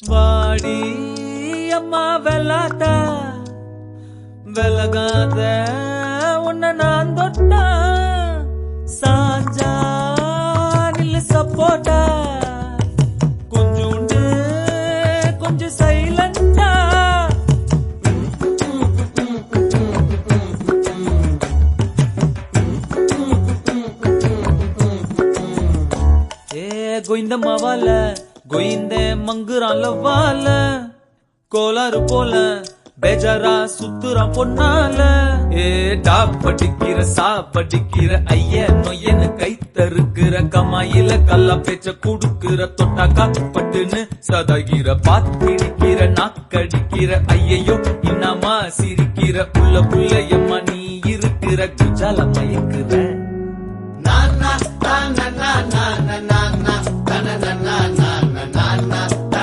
வாடி அம்மா வெள்ளாட்ட வெலகாத உன்னை நான் தொட்டா சாஞ்சா நில்லு சப்போட்டா கொஞ்சோண்டு கொஞ்சம் சைலண்டா கோயிந்த மாவால கோயிந்த மங்குறான் வால கோளாறு போல பேஜாரா சுத்துறான் பொன்னால டா படிக்கிற சா படிக்கிற ஐய நொய்யன்னு கை தருக்கிற கமாயில கல்லா பேச்ச குடுக்கிற தொட்டாக்கா பட்டுன்னு சதாகிற பாத்திடிக்கிற நாக்கடிக்கிற ஐயையோ இன்னமா சிரிக்கிற புள்ள புள்ளையம்மா நீ இருக்கிற குஜால மயக்குற